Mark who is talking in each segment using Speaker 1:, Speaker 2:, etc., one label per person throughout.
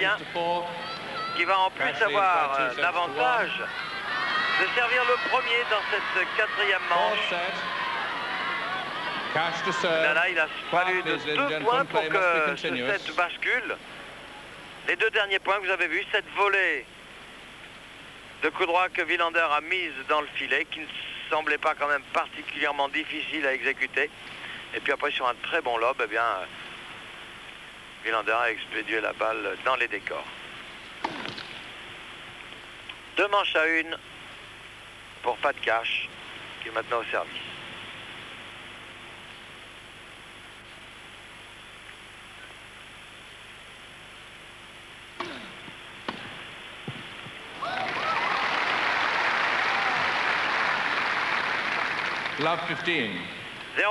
Speaker 1: Italien, qui va en plus avoir l'avantage de servir le premier dans cette quatrième manche. Là, il a fallu de 2 points pour que ce set bascule. Les 2 derniers points que vous avez vus, cette volée de coup droit que Wilander a mise dans le filet, qui ne semblait pas quand même particulièrement difficile à exécuter. Et puis après, sur un très bon lob, eh bien, Wilander a expédié la balle dans les décors. 2 manches à 1 pour Pat Cash, qui est maintenant au service.
Speaker 2: Love 15.
Speaker 1: 0-15.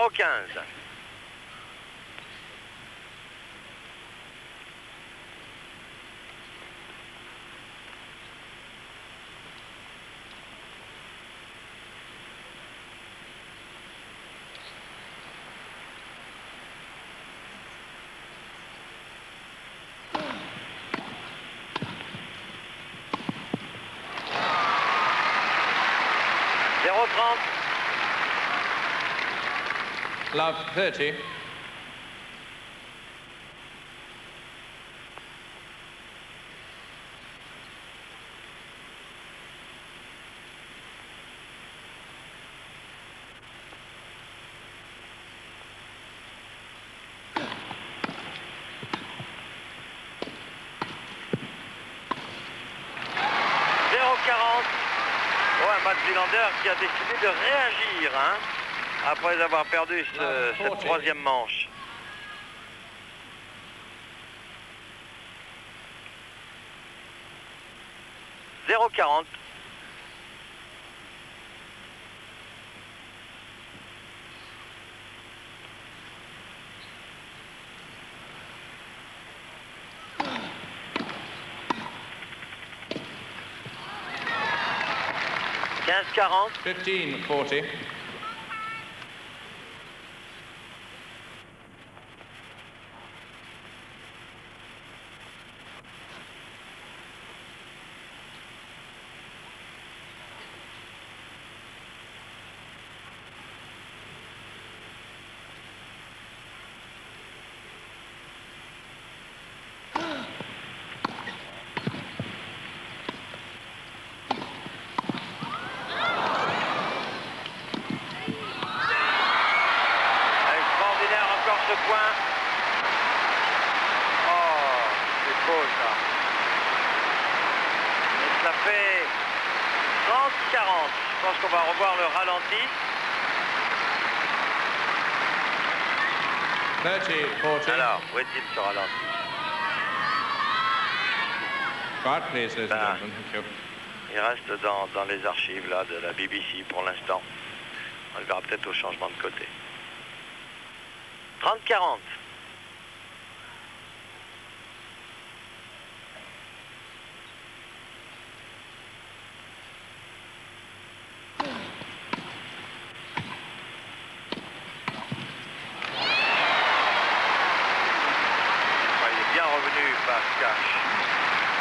Speaker 2: Love 30.
Speaker 1: Matt Wilander qui a décidé de réagir après avoir perdu cette troisième manche. « 0-40 ». « 15-40 ».
Speaker 2: 15-40.
Speaker 1: Ce point. Oh, c'est beau ça. Et ça fait 30-40. Je pense qu'on va revoir le ralenti.
Speaker 2: 30-40.
Speaker 1: Alors, où est-il ce ralenti?
Speaker 2: Right, please, ladies and gentlemen. Thank you.
Speaker 1: Il reste dans les archives là, de la BBC pour l'instant. On le verra peut-être au changement de côté. 30-40. Il est bien revenu, Pascal.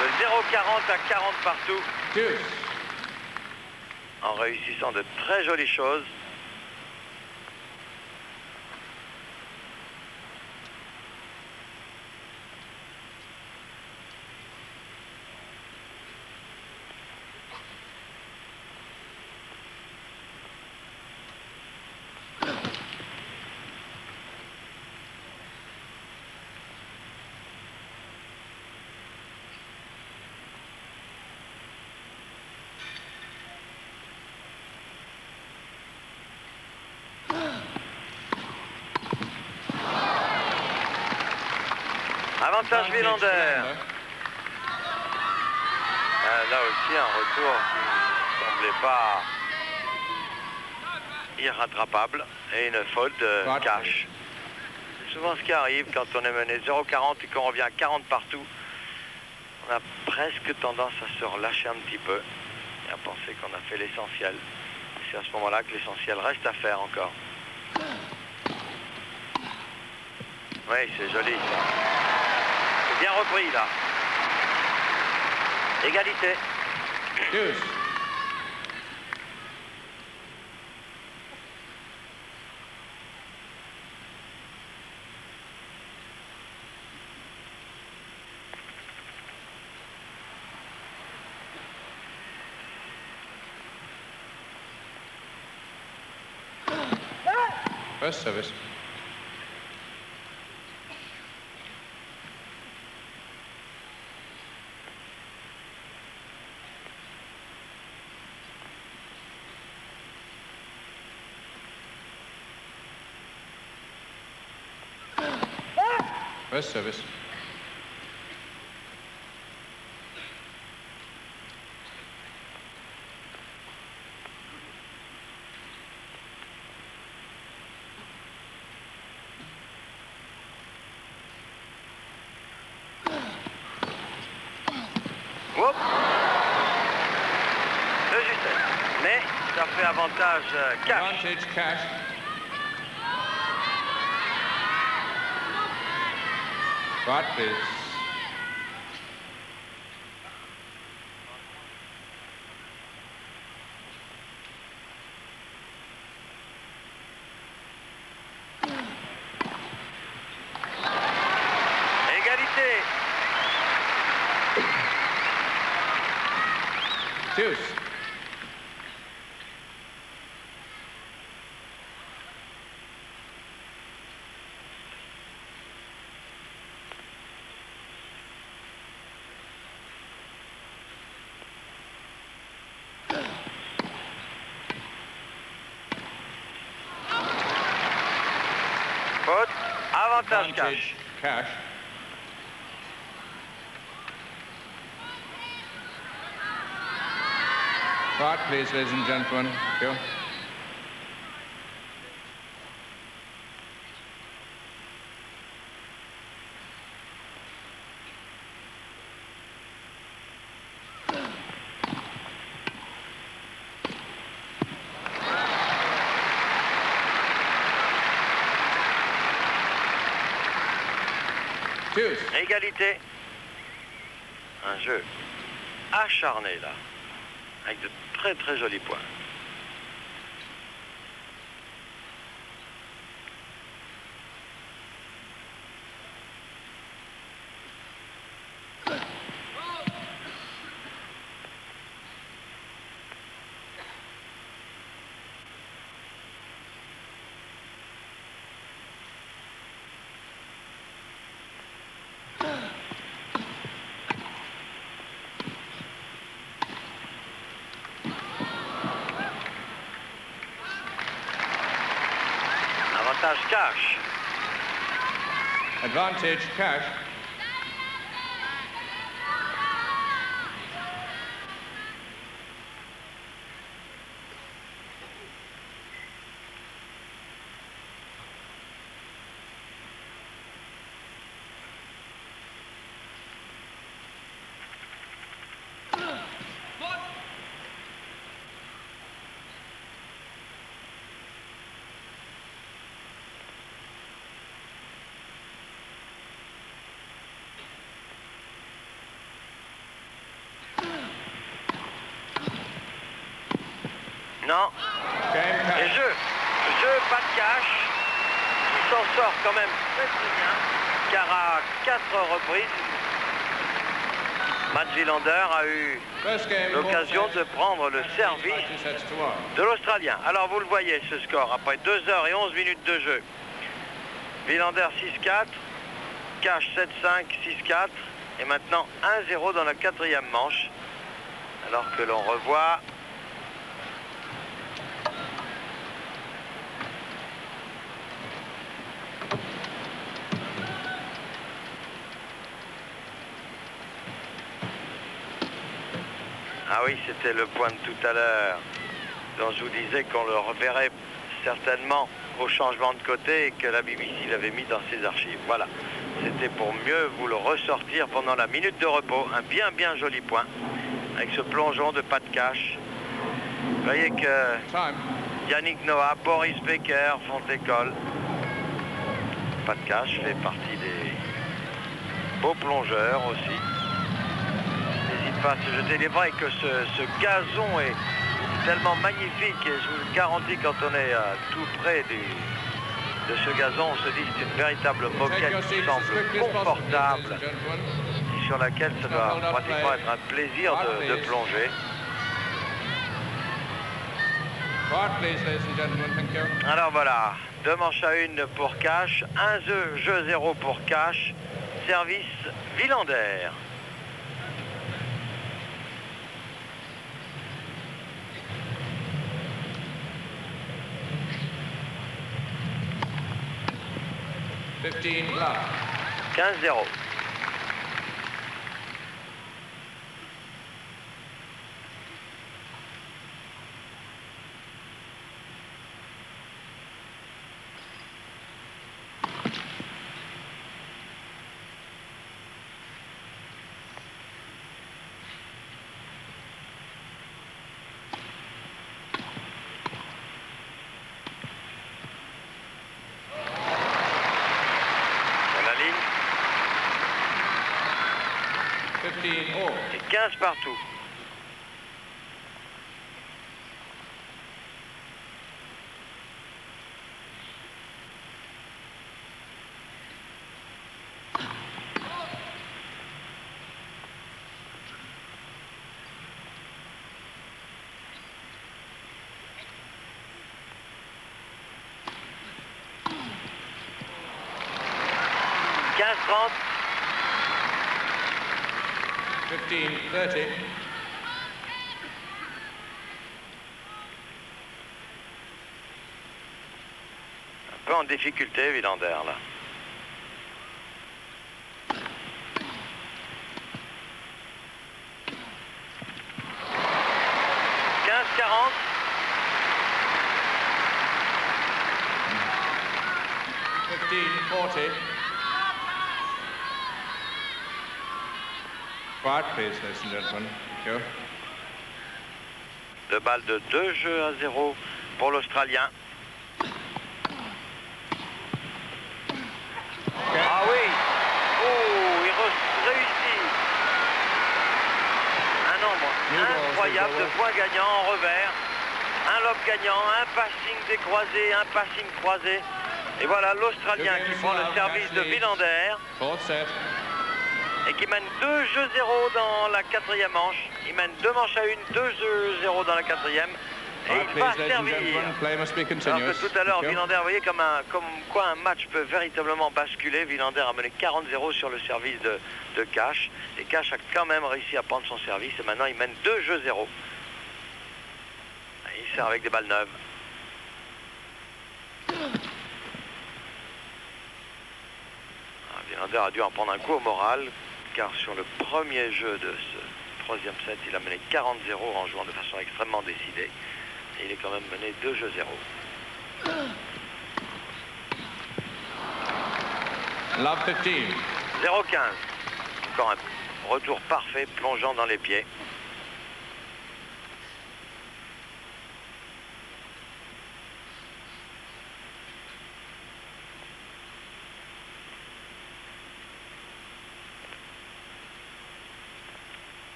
Speaker 1: De 0-40 à 40 partout.
Speaker 2: Deuce.
Speaker 1: En réussissant de très jolies choses. Avantage Wilander. Là aussi un retour qui ne semblait pas irrattrapable et une faute de Cash. C'est souvent ce qui arrive quand on est mené 0-40 et qu'on revient à 40 partout. On a presque tendance à se relâcher un petit peu et à penser qu'on a fait l'essentiel. C'est à ce moment-là que l'essentiel reste à faire encore. Oui, c'est joli ça. Bien repris là. Égalité.
Speaker 2: Deuce. First service. First service.
Speaker 1: Whoop. De justesse. Mais ça fait avantage cash.
Speaker 2: Advantage cash. Right, please.
Speaker 1: Égalité.
Speaker 2: Deuce.
Speaker 1: Faute. Avantage cash.
Speaker 2: Cash. Right, please, ladies and gentlemen. Thank you. Deuce.
Speaker 1: Égalité. Un jeu acharné là, avec de très très jolis points. Avantage cash.
Speaker 2: Advantage cash.
Speaker 1: Non.
Speaker 2: Game
Speaker 1: Et
Speaker 2: cash.
Speaker 1: jeu pas de cash, qui s'en sort quand même très bien, car à 4 reprises, Mats Wilander a eu
Speaker 2: First game.
Speaker 1: l'occasion de prendre le service
Speaker 2: 2 sets to 1.
Speaker 1: de l'Australien. Alors vous le voyez ce score, après 2 heures et 11 minutes de jeu. Wilander 6-4, Cash 7-5, 6-4, et maintenant 1-0 dans la 4e manche. Alors que l'on revoit ah oui, c'était le point de tout à l'heure dont je vous disais qu'on le reverrait certainement au changement de côté et que la BBC l'avait mis dans ses archives. Voilà, c'était pour mieux vous le ressortir pendant la minute de repos. Un bien joli point avec ce plongeon de pas de cash. Vous voyez que
Speaker 2: Time.
Speaker 1: Yannick Noah, Boris Becker font école. Pas de cash fait partie des beaux plongeurs aussi. N'hésite pas se jeter. Il est vrai que ce gazon est tellement magnifique et je vous le garantis, quand on est tout près de ce gazon, on se dit que c'est une véritable moquette qui semble confortable et sur laquelle ça doit pratiquement être un plaisir de plonger. Alors voilà, 2 manches à 1 pour Cash, 1 jeu 0 pour Cash, service Villander.
Speaker 2: love.
Speaker 1: 15-0. Et 15 partout. $15-30.
Speaker 2: 15-30.
Speaker 1: Un peu en difficulté, Villander, là.
Speaker 2: Quiet, please, ladies and gentlemen. Thank you.
Speaker 1: 2 balles de 2 jeux à 0 pour l'Australien. Ah oui! Oh, il réussit! Un nombre incroyable de points gagnants en revers. Un lob gagnant, un passing décroisé, un passing croisé. Et voilà l'Australien qui prend le service de Villander. Et qui mène 2 jeux 0 dans la 4e manche. Il mène 2 manches à 1, 2 jeux 0 dans la 4e. Et il va servir. Alors que tout à l'heure, Villander, vous voyez comme quoi un match peut véritablement basculer. Villander a mené 40-0 sur le service de Cash. Et Cash a quand même réussi à prendre son service. Et maintenant, il mène 2 jeux 0. Et il sert avec des balles neuves. Villander a dû en prendre un coup au moral, car sur le premier jeu de ce 3e set, il a mené 40-0 en jouant de façon extrêmement décidée. Et il est quand même mené 2 jeux 0.
Speaker 2: Love 15.
Speaker 1: 0-15. Encore un retour parfait, plongeant dans les pieds.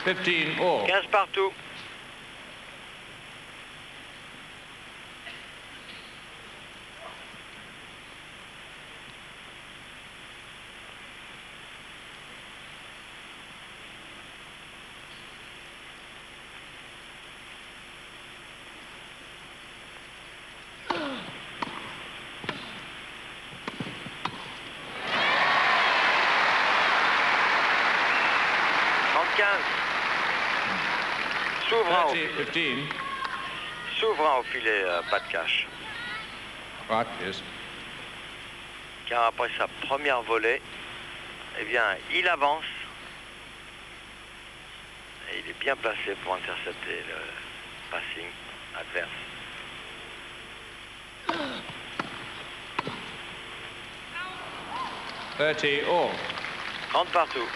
Speaker 2: «
Speaker 1: 15 partout. S'ouvrant au filet, pas de Cash. Car après sa première volée, eh bien, il avance. Et il est bien placé pour intercepter le passing adverse.
Speaker 2: 30 all.
Speaker 1: 30 partout.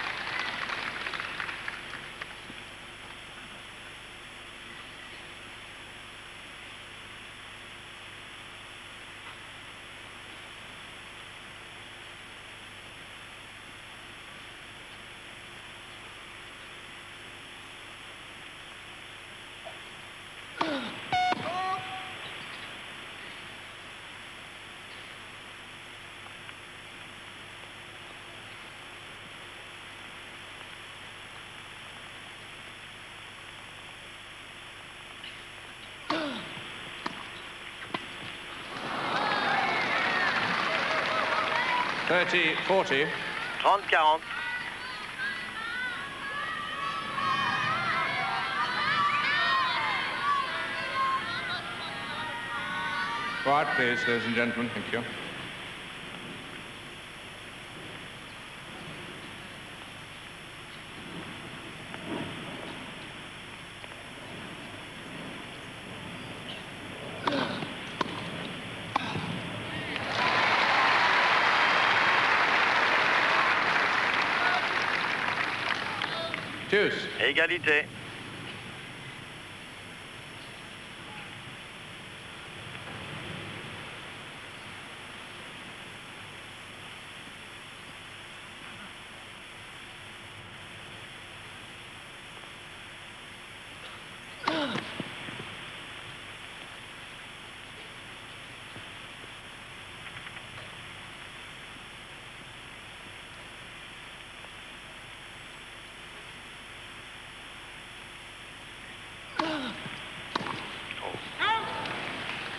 Speaker 2: Thirty, 40.
Speaker 1: 30-40.
Speaker 2: Quiet, please, ladies and gentlemen. Thank you. Deuce.
Speaker 1: Égalité.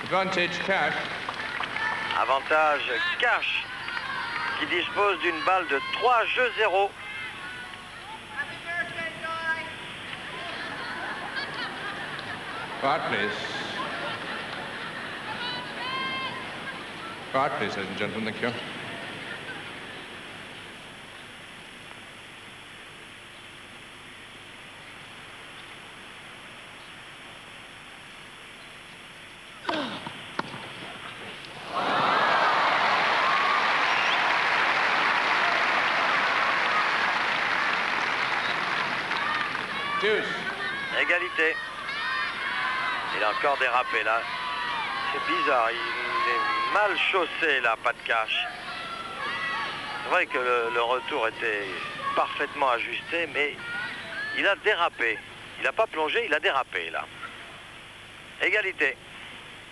Speaker 2: Advantage Cash.
Speaker 1: Avantage Cash qui dispose d'une balle de 3 jeux 0.
Speaker 2: Quiet, please. Quiet, please, ladies and gentlemen. Thank you. Deuce.
Speaker 1: Égalité. Il a encore dérapé là. C'est bizarre, il est mal chaussé là, pas de Cash. C'est vrai que le retour était parfaitement ajusté, mais il a dérapé. Il n'a pas plongé, il a dérapé là. Égalité.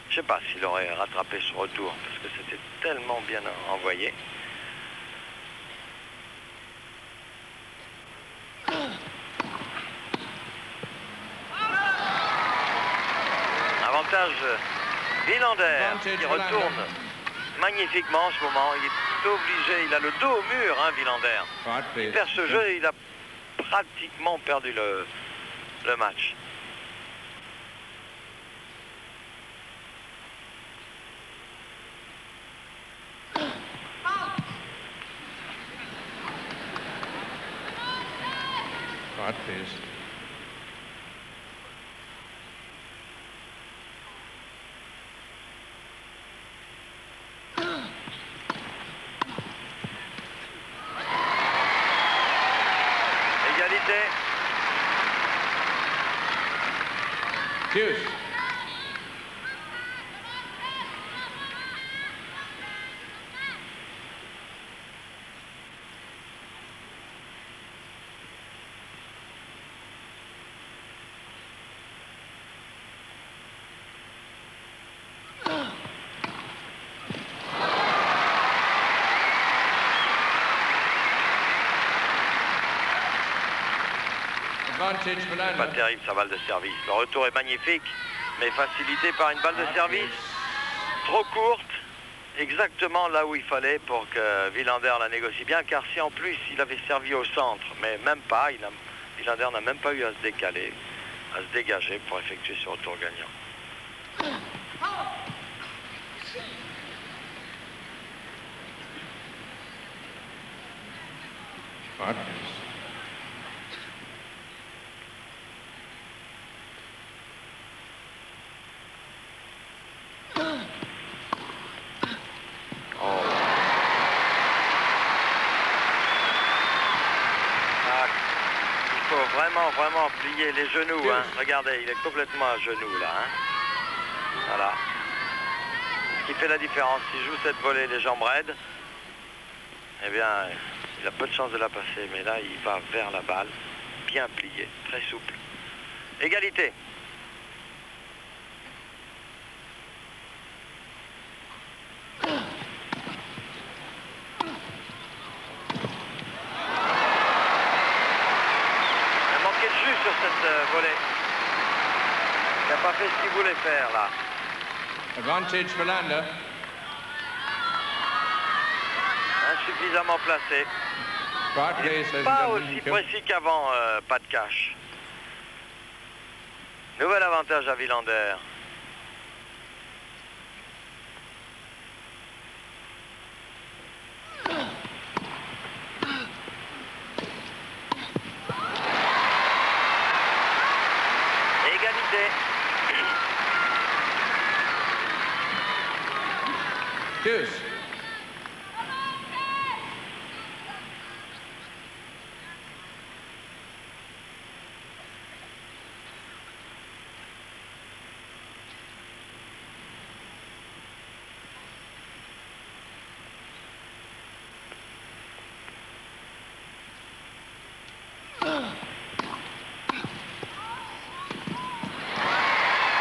Speaker 1: Je ne sais pas s'il aurait rattrapé ce retour, parce que c'était tellement bien envoyé. Avantage Villander qui retourne magnifiquement en ce moment. Il est obligé, il a le dos au mur, hein, Villander. Il perd ce jeu, il a pratiquement perdu le match.
Speaker 2: Quiet, please.
Speaker 1: Égalité.
Speaker 2: Deuce.
Speaker 1: Pas terrible sa balle de service. Le retour est magnifique, mais facilité par une balle de service trop courte, exactement là où il fallait pour que Villander la négocie bien, car si en plus il avait servi au centre, mais même pas, Villander n'a même pas eu à se décaler, à se dégager pour effectuer ce retour gagnant.
Speaker 2: Quiet,
Speaker 1: vraiment plié les genoux. Hein. Regardez, il est complètement à genoux là. Hein. Voilà. Ce qui fait la différence. S'il joue cette volée les jambes raides, eh bien, il a peu de chance de la passer. Mais là, il va vers la balle, bien plié, très souple. Égalité. Sur cette volée. Il n'a pas fait ce qu'il voulait faire là.
Speaker 2: Advantage for Lander.
Speaker 1: Insuffisamment placé. Il n'est pas aussi précis qu'avant, pas de cash. Nouvel avantage à Wilander.
Speaker 2: Deuce.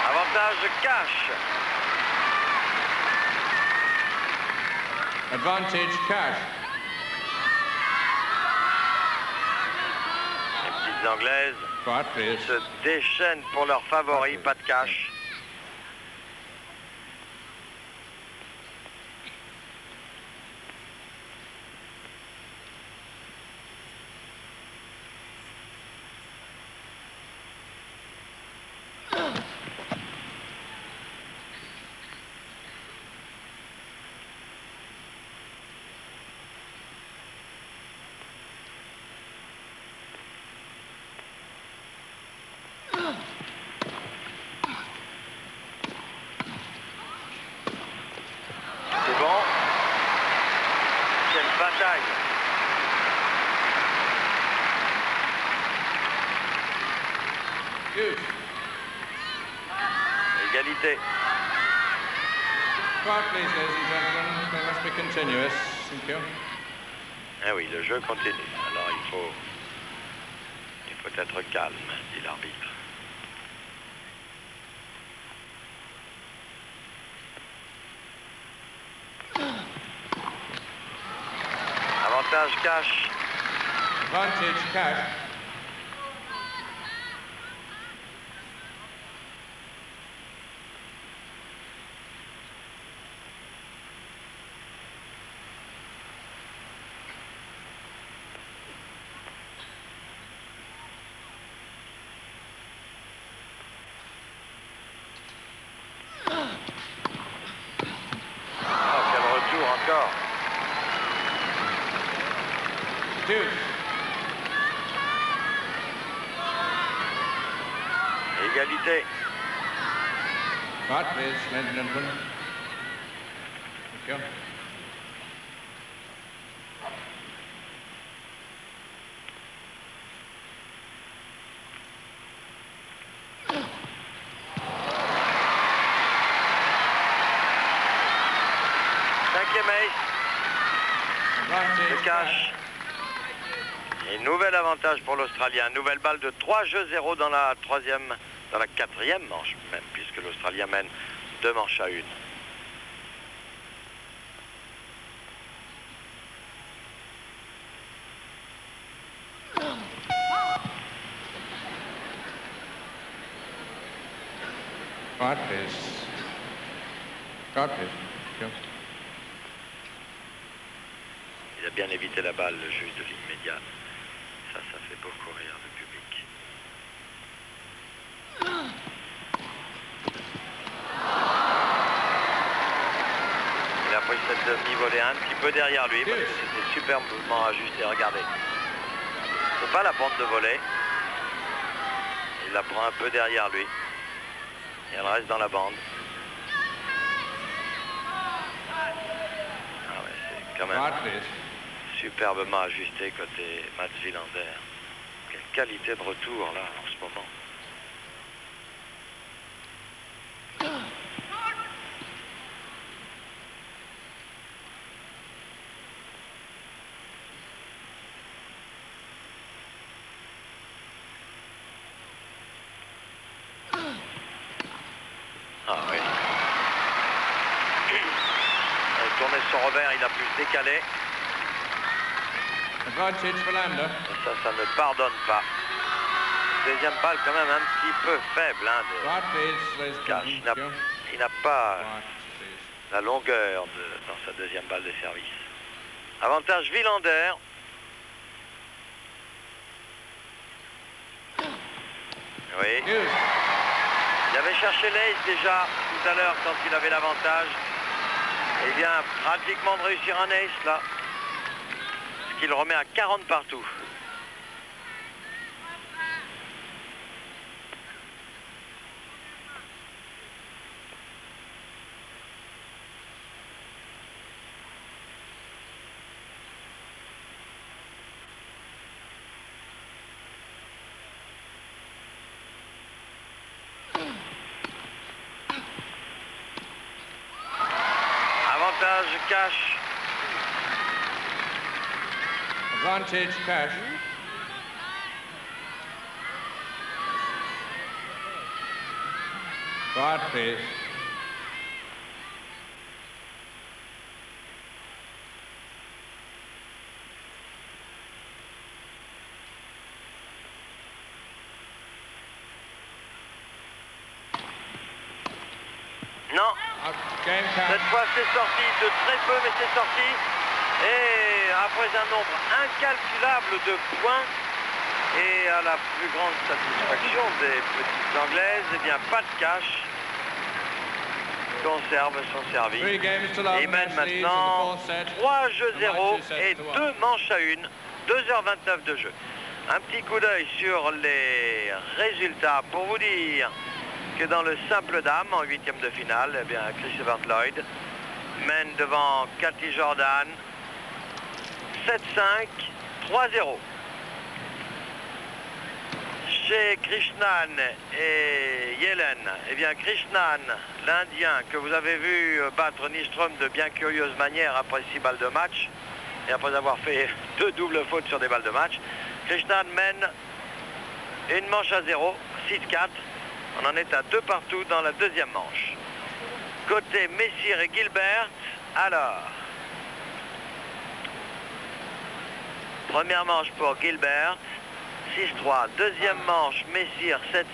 Speaker 1: Avantage cash.
Speaker 2: Advantage cash.
Speaker 1: Les petites Anglaises se déchaînent pour leur favori, pas de cash. C'est bon. Quelle bataille. Égalité.
Speaker 2: Quiet, please, ladies and gentlemen. They must be continuous. Thank you.
Speaker 1: Ah oui, le jeu continue. Alors il faut être calme, dit l'arbitre. Avantage cash.
Speaker 2: Advantage cash.
Speaker 1: Oh, quel retour encore.
Speaker 2: Deuce.
Speaker 1: Égalité.
Speaker 2: Quiet, please, ladies and gentlemen. Thank you.
Speaker 1: Cinquième ace. Le cash. Et nouvel avantage pour l'Australien. Nouvelle balle de 3-0 dans la quatrième manche même, puisque l'Australien mène 2 manches à 1.
Speaker 2: Quiet, please. Quiet, please. Thank you.
Speaker 1: Il a bien évité la balle, le juge de l'immédiat. Ça fait beaucoup rire le public. Il a pris cette demi-volée un petit peu derrière lui, parce que c'était superbement ajusté. Regardez. C'est pas la bande de volée. Il la prend un peu derrière lui. Et elle reste dans la bande. Ah ouais, c'est quand même
Speaker 2: Quiet, please.
Speaker 1: superbement ajusté côté Mats Wilander. Quelle qualité de retour là en ce moment. Ah oui. Tourner son revers, il a pu se décaler.
Speaker 2: Advantage for Lander.
Speaker 1: Ça ne pardonne pas. Deuxième balle quand même un petit peu faible. Hein, Cash. Il n'a pas la longueur dans sa deuxième balle de service. Avantage Wilander. Oui. Il avait cherché l'ace déjà tout à l'heure quand il avait l'avantage. Et il vient pratiquement de réussir un ace là. Ce qui le remet à 40 partout. Cash.
Speaker 2: Advantage Cash. Quiet, please.
Speaker 1: Non. Cette fois c'est sorti de très peu, mais c'est sorti. Et après un nombre incalculable de points et à la plus grande satisfaction des petites Anglaises, eh bien pas de cash. Conserve son service. Et il mène maintenant 3 jeux 0 et 2 manches à 1. 2h29 de jeu. Un petit coup d'œil sur les résultats pour vous dire que dans le simple dame, en 8e de finale, eh bien, Chris Evert Lloyd mène devant Kathy Jordan 7-5, 3-0. Chez Krishnan et Yellen, eh bien Krishnan, l'Indien que vous avez vu battre Nystrom de bien curieuse manière après 6 balles de match, et après avoir fait 2 doubles fautes sur des balles de match, Krishnan mène une manche à 0, 6-4. On en est à 2 partout dans la deuxième manche. Côté Messire et Gilbert, alors. Première manche pour Gilbert, 6-3. Deuxième manche, Messire 7-6.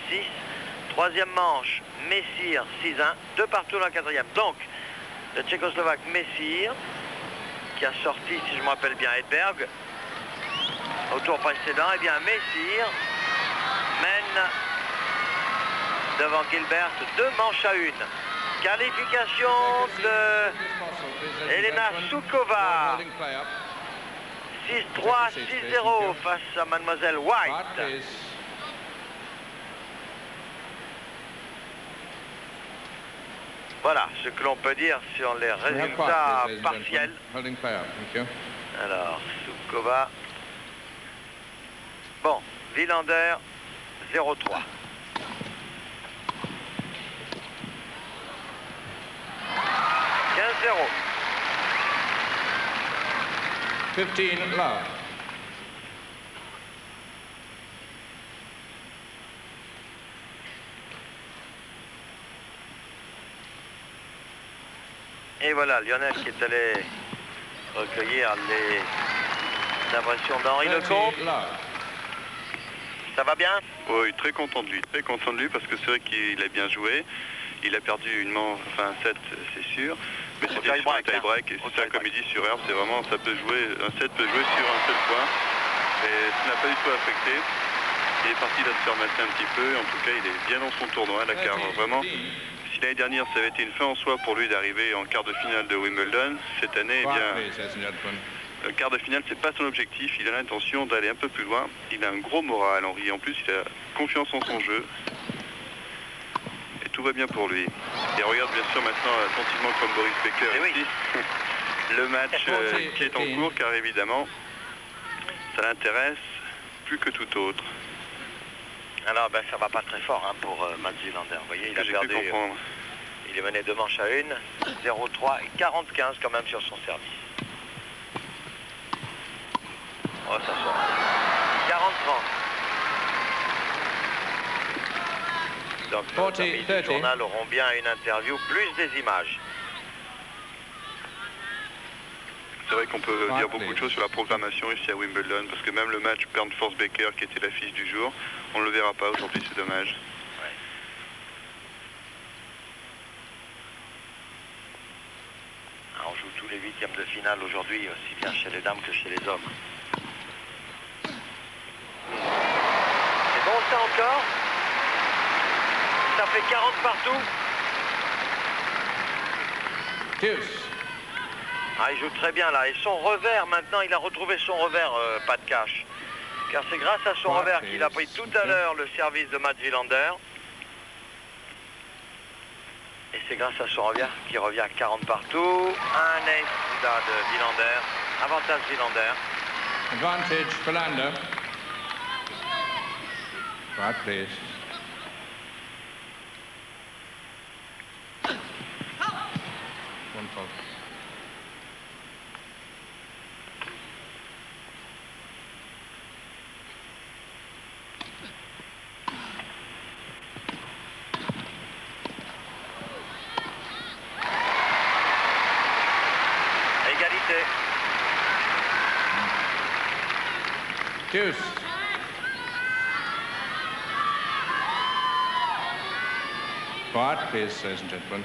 Speaker 1: Troisième manche, Messire 6-1. 2 partout dans la quatrième. Donc, le Tchécoslovaque Messire, qui a sorti, si je me rappelle bien, Edberg, au tour précédent, eh bien Messire mène devant Gilbert 2 manches à 1. Qualification de Elena Soukova. 6-3, 6-0 face à Mademoiselle White. Voilà ce que l'on peut dire sur les résultats partiels. Alors, Soukova. Bon, Wilander 0-3. 15-0.
Speaker 2: 15 love.
Speaker 1: Et voilà, Lionel qui est allé recueillir les impressions d'Henri Lecomte. Ça va bien?
Speaker 3: Oui, très content de lui parce que c'est vrai qu'il a bien joué. Il a perdu une manche, enfin un set, c'est sûr. Mais c'était sur un tie-break. Et c'est ça, comme il dit sur herbe, c'est vraiment, ça peut jouer, un set peut jouer sur un seul point. Et ça n'a pas du tout affecté. Il est parti là se faire masser un petit peu. En tout cas, il est bien dans son tournoi, là, car vraiment, si l'année dernière, ça avait été une fin en soi pour lui d'arriver en quart de finale de Wimbledon, cette année, eh bien, le quart de finale, c'est pas son objectif. Il a l'intention d'aller un peu plus loin. Il a un gros moral, Henri. En plus, il a confiance en son jeu. Et tout va bien pour lui. Et on regarde bien sûr maintenant attentivement comme Boris Becker ici. Le match qui est en cours, car évidemment, ça l'intéresse plus que tout autre.
Speaker 1: Alors, ben, ça va pas très fort hein, pour Mats Wilander. Vous voyez, il a perdu. Il est mené 2 manches à 1, 0-3 et 40-15 quand même sur son service. Oh, ça sort. 40-30. Donc, nos amis du journal auront bien une interview, plus des images.
Speaker 3: C'est vrai qu'on peut dire beaucoup de choses sur la programmation ici à Wimbledon, parce que même le match Bernd Forsbecker, qui était l'affiche du jour, on ne le verra pas aujourd'hui, c'est dommage.
Speaker 1: Ouais. On joue tous les 8e de finale aujourd'hui, aussi bien chez les dames que chez les hommes. C'est bon ça encore. Ça fait 40 partout.
Speaker 2: Deuce.
Speaker 1: Ah, il joue très bien là. Et son revers, maintenant, il a retrouvé son revers, pas de cash. Car c'est grâce à son revers qu'il a pris tout à l'heure le service de Mats Wilander. Et c'est grâce à son revers qu'il revient à 40 partout. Un ace là de Wilander. Avantage Wilander.
Speaker 2: Advantage Wilander. Right, please. One fault.
Speaker 1: Égalité.
Speaker 2: Deuce. Quiet, please, ladies and gentlemen.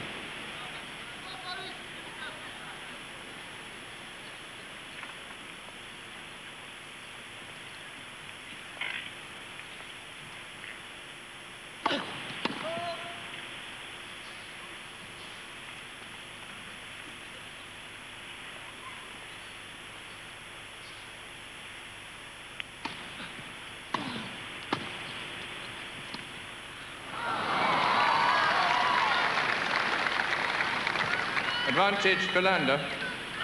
Speaker 2: Advantage Wilander.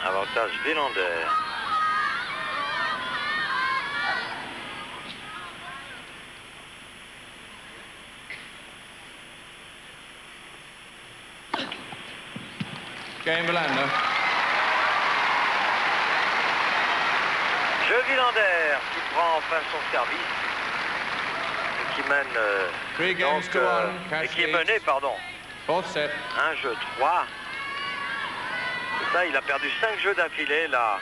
Speaker 1: Avantage Wilander.
Speaker 2: Game Wilander.
Speaker 1: Jeu Wilander qui prend enfin son service et qui mène et qui est mené, pardon.
Speaker 2: Fourth set.
Speaker 1: Un jeu 3. C'est ça, il a perdu 5 jeux d'affilée là,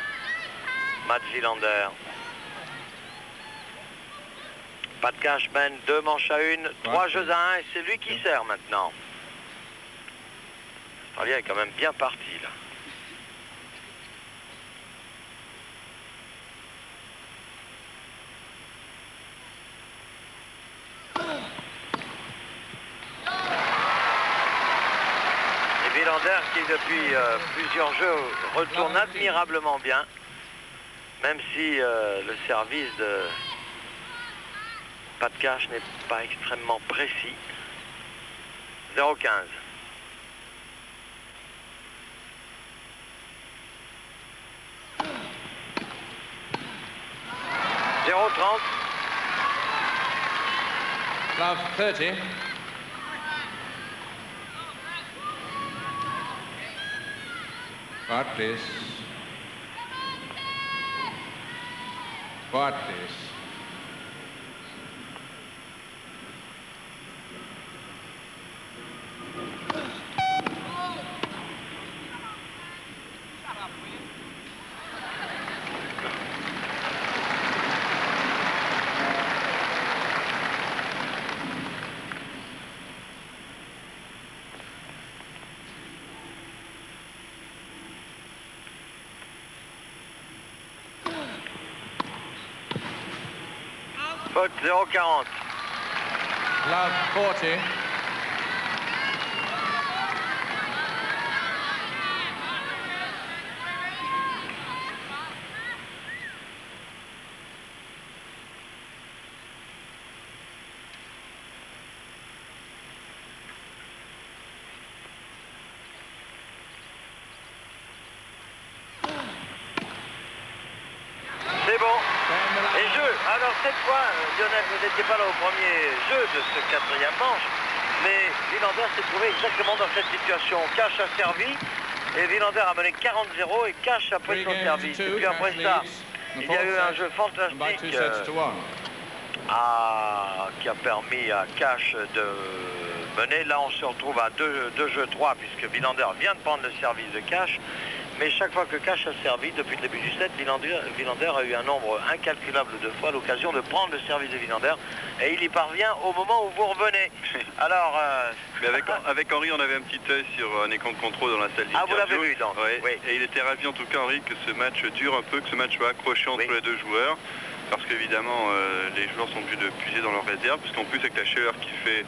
Speaker 1: Mats Wilander. Pas de cash mène 2 manches à 1, 3 jeux à 1 et c'est lui qui sert maintenant. L'Australien est quand même bien parti là. Wilander qui depuis plusieurs jeux retourne admirablement bien, même si le service de Pat Cash n'est pas extrêmement précis. 0-15.
Speaker 2: Love 30. Quiet, please. Quiet, please.
Speaker 1: Faute 0-40.
Speaker 2: Love 40.
Speaker 1: C'est bon. Et jeu. Ah non, alors cette fois, Lionel, vous n'étiez pas là au premier jeu de ce quatrième manche, mais Wilander s'est trouvé exactement dans cette situation. Cash a servi, et Wilander a mené 40-0 et Cash a pris son service. Et puis après ça, il y a eu un jeu fantastique qui a permis à Cash de mener. Là, on se retrouve à 2 jeux 3, puisque Wilander vient de prendre le service de Cash. Mais chaque fois que Cash a servi, depuis le début du set, Wilander a eu un nombre incalculable de fois l'occasion de prendre le service de Wilander. Et il y parvient au moment où vous revenez. Alors...
Speaker 3: Mais avec Henri, on avait un petit œil sur un écran de contrôle dans la salle d'interview.
Speaker 1: Ah, vous l'avez vu, donc.
Speaker 3: Ouais.
Speaker 1: Oui.
Speaker 3: Et il était ravi, en tout cas, Henri, que ce match dure un peu, que ce match soit accrochant entre les deux joueurs. Parce qu'évidemment, les joueurs sont obligés de puiser dans leurs réserves, puisqu'en plus, avec la chaleur qui fait,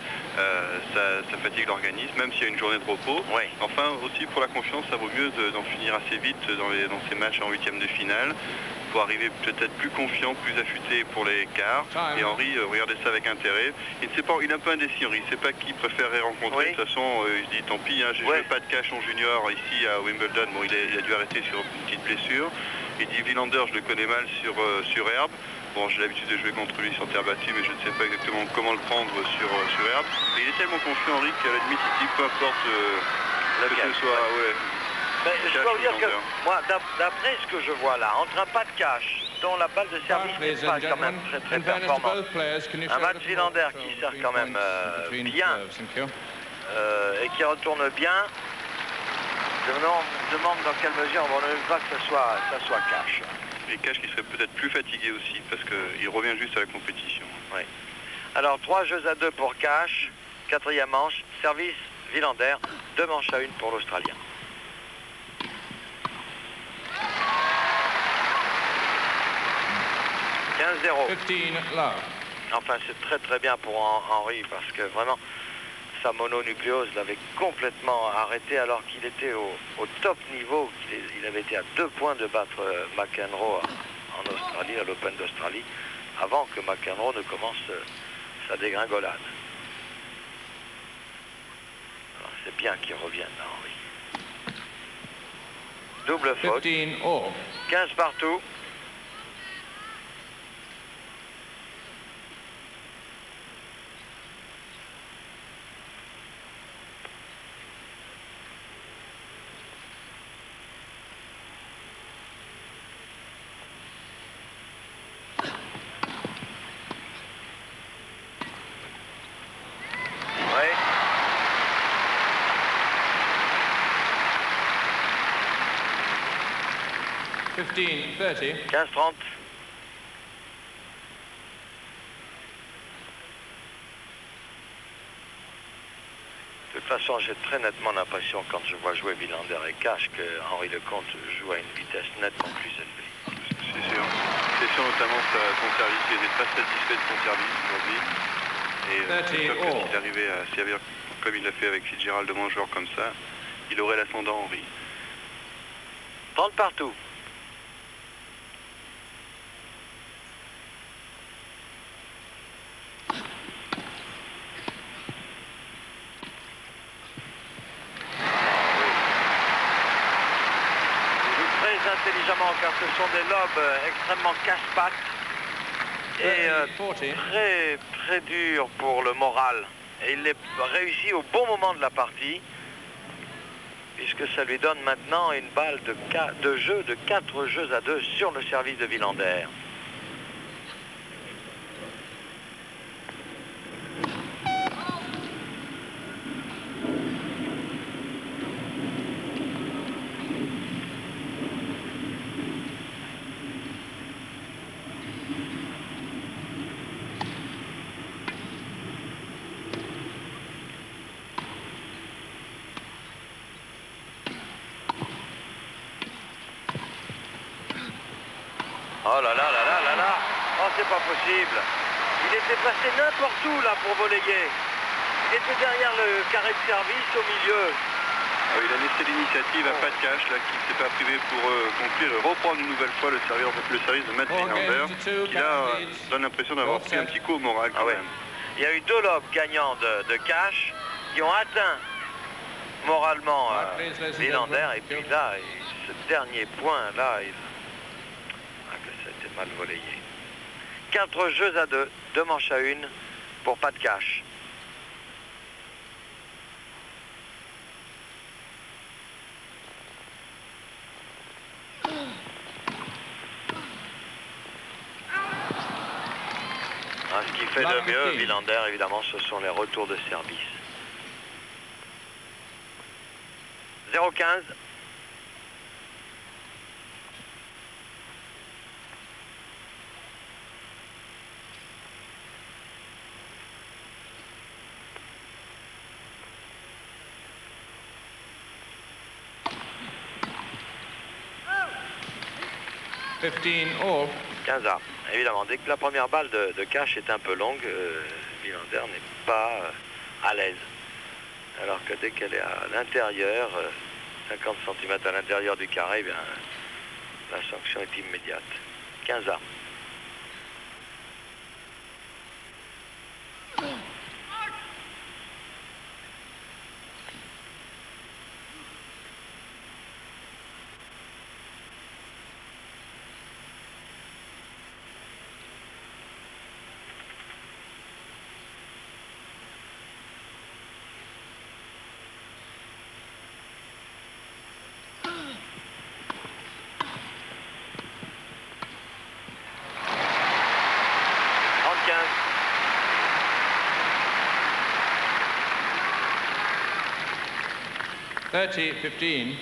Speaker 3: ça fatigue l'organisme, même s'il y a une journée de repos.
Speaker 1: Oui.
Speaker 3: Enfin, aussi pour la confiance, ça vaut mieux d'en finir assez vite dans ces matchs en huitième de finale, pour arriver peut-être plus confiant, plus affûté pour les quarts. Et Henri regardait ça avec intérêt. Il est un peu indécis, Henri. Il ne sait pas qui préférerait rencontrer.
Speaker 1: Oui.
Speaker 3: De toute façon, il se dit tant pis, hein, j'ai joué pas de Cash en junior ici à Wimbledon. Bon, il a dû arrêter sur une petite blessure. Il dit Wilander, je le connais mal sur herbe. Bon, j'ai l'habitude de jouer contre lui sur terre battue, mais je ne sais pas exactement comment le prendre sur herbe. Et il est tellement confiant, Henri, qu'à la limite, il dit peu importe que ce soit... Ouais.
Speaker 1: Mais je dois vous dire que, moi, d'après ce que je vois là, entre un pas de Cash, dont la balle de service n'est pas quand même très performante, un match Wilander qui sert quand même bien et qui retourne bien, je me demande dans quelle mesure on ne veut pas que ça soit Cash.
Speaker 3: Et Cash qui serait peut-être plus fatigué aussi, parce qu'il revient juste à la compétition.
Speaker 1: Oui. Alors, 3 jeux à 2 pour Cash, quatrième manche, service Wilander, 2 manches à 1 pour l'Australien. Enfin, c'est très bien pour Henri, parce que vraiment, sa mononucléose l'avait complètement arrêté alors qu'il était au top niveau. Il avait été à 2 points de battre McEnroe en Australie, à l'Open d'Australie, avant que McEnroe ne commence sa dégringolade. C'est bien qu'il revienne, Henri. Double faute. 15 partout.
Speaker 2: $15.30.
Speaker 1: 15-30. De toute façon, j'ai très nettement l'impression, quand je vois jouer Wilander et Cash, que Henri Lecomte joue à une vitesse nettement plus élevée.
Speaker 3: C'est sûr. C'est sûr, notamment son service. Il n'est pas satisfait de son service aujourd'hui. Et c'est sûr que s'il arrivait à servir comme il l'a fait avec Fitzgerald, de moins joueur comme ça, il aurait l'ascendant Henri.
Speaker 1: 30 partout. Intelligemment, car ce sont des lobes extrêmement casse-pattes et très durs pour le moral. Et il les réussit au bon moment de la partie, puisque ça lui donne maintenant une balle de jeu de 4 jeux à 2 sur le service de Wilander. Oh là là là là là là. Oh, c'est pas possible. Il était placé n'importe où là pour voleyer. Il était derrière le carré de service au milieu.
Speaker 3: Il a laissé l'initiative à pas de Cash là, qui ne s'est pas privé pour conclure et reprendre une nouvelle fois le service de Matt Wilander, qui là donne l'impression d'avoir pris un petit coup au moral quand même.
Speaker 1: Il y a eu 2 lobes gagnants de Cash qui ont atteint moralement Wilander, et puis là, ce dernier point là, ça a été mal volayé. 4 jeux à 2, 2 manches à 1 pour pas de cash. Ce qui fait de mieux, Wilander, évidemment, ce sont les retours de service. 0,15.
Speaker 2: All.
Speaker 1: 15 armes. Évidemment, dès que la première balle de cash est un peu longue, Wilander n'est pas à l'aise. Alors que dès qu'elle est à l'intérieur, 50 cm à l'intérieur du carré, eh bien, la sanction est immédiate. 15 armes.
Speaker 2: $30, 15.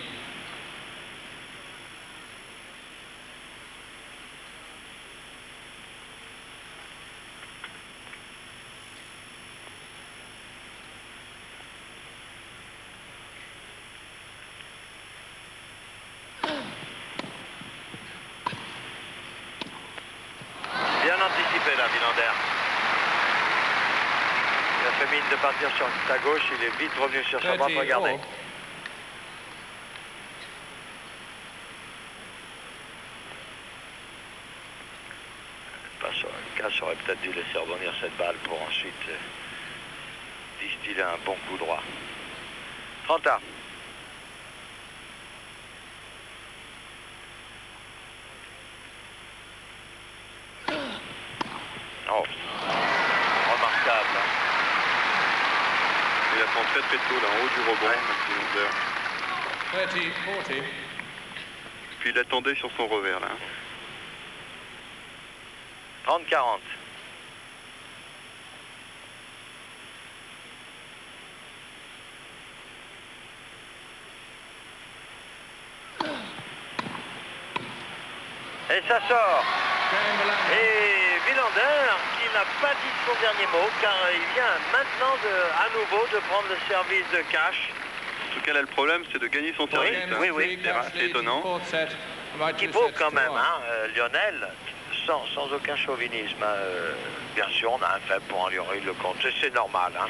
Speaker 1: Bien anticipé là, Wilander. Il a fait mine de partir sur sa gauche, il est vite revenu sur sa droite, regardez. Cash aurait peut-être dû laisser rebondir cette balle pour ensuite distiller un bon coup droit. 30 armes. Oh, remarquable.
Speaker 3: Il attend très très tôt là en haut du rebond,
Speaker 2: Wilander. 30, 40.
Speaker 3: Puis il attendait sur son revers là.
Speaker 1: 30-40. Et ça sort. Et Wilander qui n'a pas dit son dernier mot car il vient maintenant à nouveau de prendre le service de cash.
Speaker 3: En tout cas là le problème c'est de gagner son service.
Speaker 1: Oui, oui.
Speaker 3: C'est étonnant.
Speaker 1: Qui vaut quand même, hein, Lionel, sans aucun chauvinisme. Bien sûr, on a un faible pour Henri Lecomte, c'est normal, hein,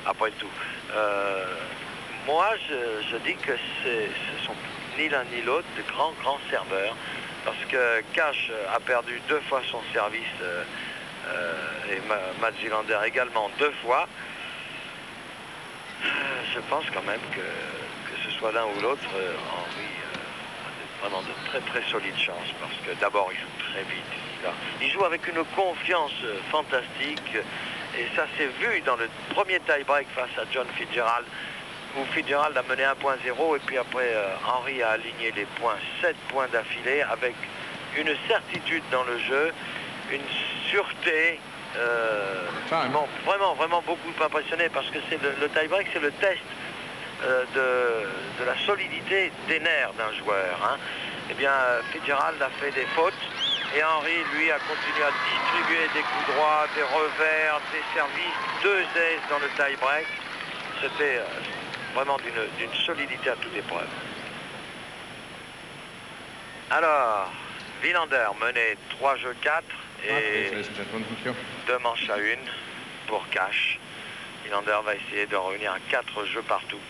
Speaker 1: après tout. Moi, je dis que ce sont ni l'un ni l'autre de grands serveurs, parce que Cash a perdu 2 fois son service, et Mats Wilander également 2 fois. Je pense quand même que ce soit l'un ou l'autre, Henri a vraiment de très solides chances, parce que d'abord, il joue très vite. Il joue avec une confiance fantastique et ça s'est vu dans le premier tie-break face à John Fitzgerald où Fitzgerald a mené 1.0 et puis après Henri a aligné les points, 7 points d'affilée avec une certitude dans le jeu, une sûreté qui m'ont vraiment beaucoup impressionné parce que c'est le tie-break, c'est le test de la solidité des nerfs d'un joueur. Hein. Eh bien, Fitzgerald a fait des fautes. Et Henri, lui, a continué à distribuer des coups droits, des revers, des services, 2 aises dans le tie-break. C'était vraiment d'une solidité à toute épreuve. Alors, Wilander menait 3 jeux 4 et 2 manches à 1 pour Cash. Wilander va essayer de revenir à 4 jeux partout.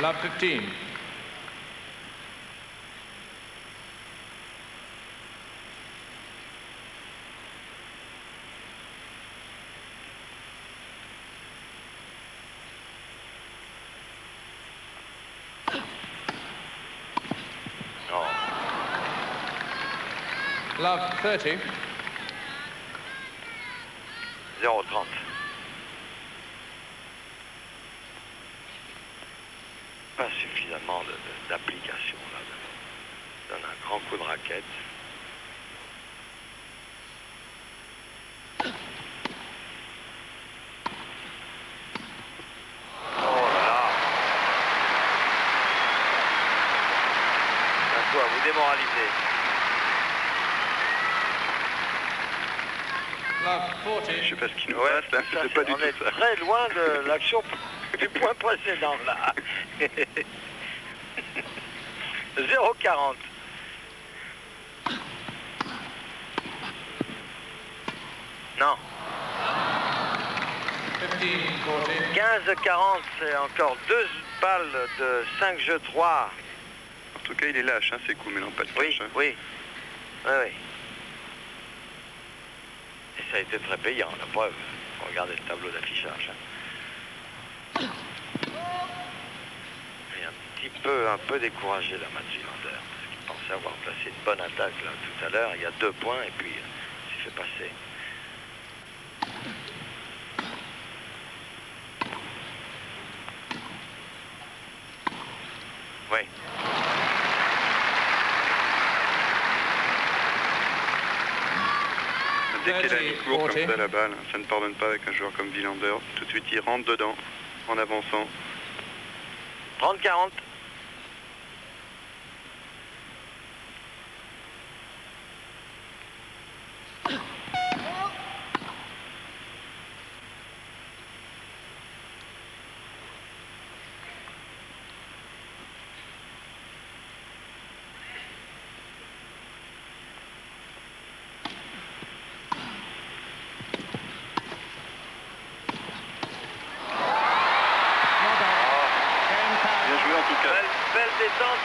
Speaker 2: Love 15. Love 30.
Speaker 1: 0,30. Pas suffisamment d'application là. Donne un grand coup de raquette. Oh là là. Un coup à vous démoraliser.
Speaker 2: Love 40.
Speaker 3: Je sais pas ce qui nous reste là, c'est pas du
Speaker 1: on
Speaker 3: tout
Speaker 1: est
Speaker 3: ça.
Speaker 1: très loin de l'action du point précédent là. 0,40. Non. 15-40, c'est encore 2 balles de 5 jeux 3.
Speaker 3: En tout cas, il est lâche, hein, ces coups, mais non pas de
Speaker 1: Oui,
Speaker 3: cash. Hein.
Speaker 1: oui. Oui, oui. Et ça a été très payant, la preuve. Regardez le tableau d'affichage. Hein. Et un peu découragé la Mats Wilander, parce qu'il pensait avoir placé une bonne attaque là tout à l'heure. Il y a 2 points et puis il s'est fait passer. Oui.
Speaker 3: Dès qu'elle a mis court comme ça la balle, ça ne pardonne pas avec un joueur comme Wilander. Tout de suite, il rentre dedans en avançant.
Speaker 1: 30-40.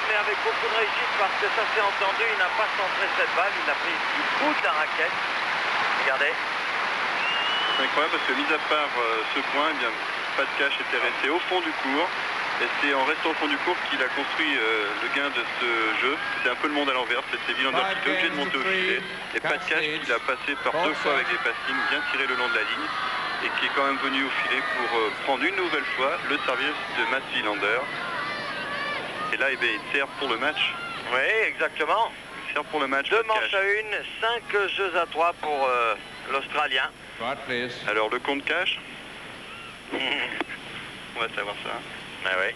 Speaker 1: Mais avec beaucoup de réussite parce que ça s'est entendu, il n'a pas centré cette balle, il a pris du bout de la raquette. Regardez.
Speaker 3: C'est incroyable parce que mis à part ce point, eh bien, pas de cash était resté au fond du court. Et c'est en restant au fond du court qu'il a construit le gain de ce jeu. C'était un peu le monde à l'envers, c'était Wilander qui était obligé de monter au filet. Et pas de cash qu'il a passé par 2 fois avec des passings, bien tiré le long de la ligne. Et qui est quand même venu au filet pour prendre une nouvelle fois le service de Mats Wilander. Et là, eh bien, il sert pour le match.
Speaker 1: Oui, exactement.
Speaker 3: Il sert pour le match.
Speaker 1: 2 manches à 1, 5 jeux à 3 pour l'Australien.
Speaker 3: Alors, le compte cash on va savoir ça.
Speaker 1: Ah oui.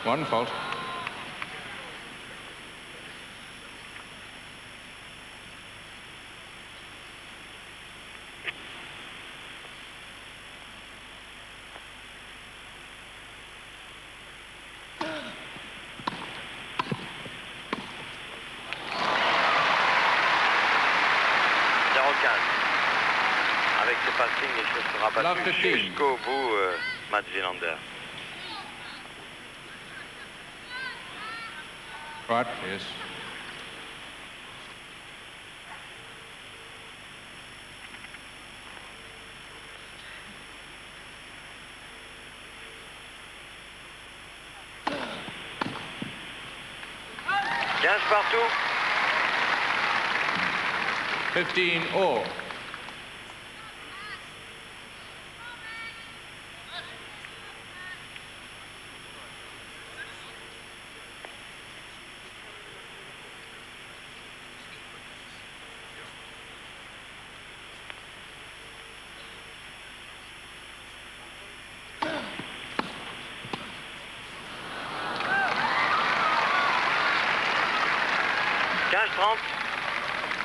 Speaker 2: One fault.
Speaker 1: Avec ce passing, il se sera battu jusqu'au bout, Mats Wilander.
Speaker 2: Right, yes.
Speaker 1: Partout.
Speaker 2: 15 all.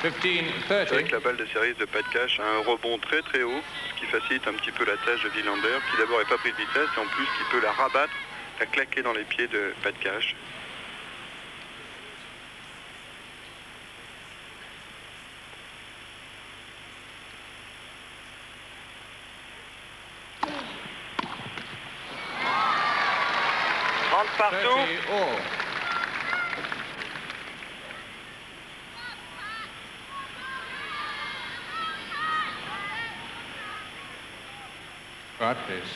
Speaker 3: C'est vrai que la balle de service de pas de cash a un rebond très très haut, ce qui facilite un petit peu la tâche de Wilander, qui d'abord n'est pas pris de vitesse et en plus qui peut la rabattre, la claquer dans les pieds de pas de cash.
Speaker 1: Partout.
Speaker 2: start, please.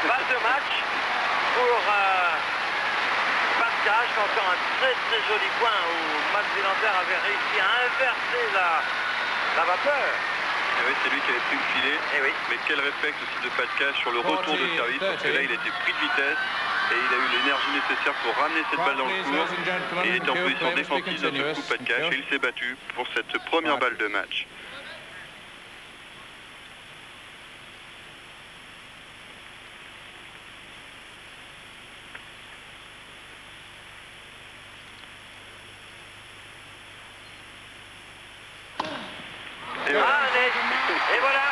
Speaker 1: Balle de match pour Pat Cash, encore un très joli point où Mats Wilander avait réussi à inverser la vapeur.
Speaker 3: Et oui, c'est lui qui avait pris le filet.
Speaker 1: Et oui.
Speaker 3: Mais quel réflexe aussi de Pat Cash sur le retour de service, parce que là il a été pris de vitesse et il a eu l'énergie nécessaire pour ramener cette balle dans le court. Et il était en position défensive dans ce coup Pat Cash et il s'est battu pour cette première balle de match.
Speaker 1: Et voilà,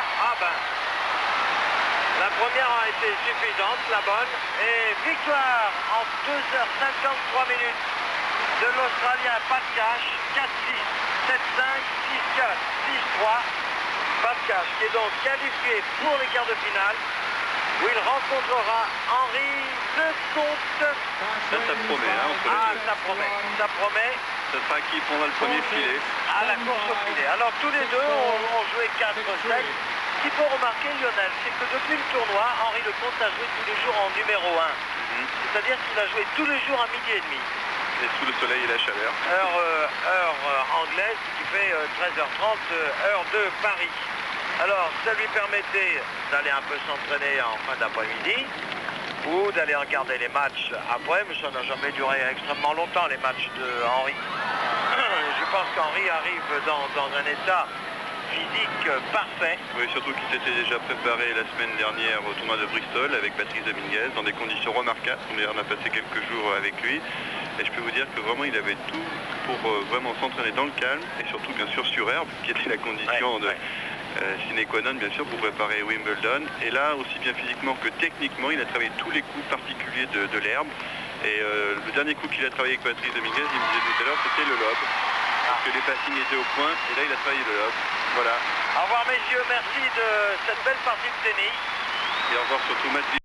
Speaker 1: la première a été suffisante, la bonne, et victoire en 2h53 minutes de l'Australien Pat Cash, 4-6, 7-5, 6-4, 6-3. Pat Cash qui est donc qualifié pour les quarts de finale, où il rencontrera Henri Lecomte.
Speaker 3: Ça promet, hein,
Speaker 1: ça promet.
Speaker 3: Ce sera qui prendra le premier filet.
Speaker 1: À la course au filet. Alors tous les deux ont joué 4-7. Ce qu'il faut remarquer, Lionel, c'est que depuis le tournoi, Henri Lecomte a joué tous les jours en numéro 1. C'est-à-dire qu'il a joué tous les jours à 12h30.
Speaker 3: Et sous le soleil et la chaleur.
Speaker 1: Heure anglaise, ce qui fait 13h30, heure de Paris. Alors, ça lui permettait d'aller un peu s'entraîner en fin d'après-midi ou d'aller regarder les matchs après, mais ça n'a jamais duré extrêmement longtemps, les matchs de Henri. Je pense qu'Henri arrive dans un état physique parfait.
Speaker 3: Oui, surtout qu'il s'était déjà préparé la semaine dernière au tournoi de Bristol avec Patrice Dominguez dans des conditions remarquables. On a passé quelques jours avec lui et je peux vous dire que vraiment il avait tout pour vraiment s'entraîner dans le calme et surtout bien sûr sur herbe, qui était la condition sine qua non bien sûr pour préparer Wimbledon. Et là, aussi bien physiquement que techniquement, il a travaillé tous les coups particuliers de l'herbe. Et le dernier coup qu'il a travaillé avec Patrice Dominguez, il me disait tout à l'heure, c'était le lob. Parce que les passings étaient au point, et là il a travaillé le lob. Voilà.
Speaker 1: Au revoir messieurs, merci de cette belle partie de tennis.
Speaker 3: Et au revoir surtout Mats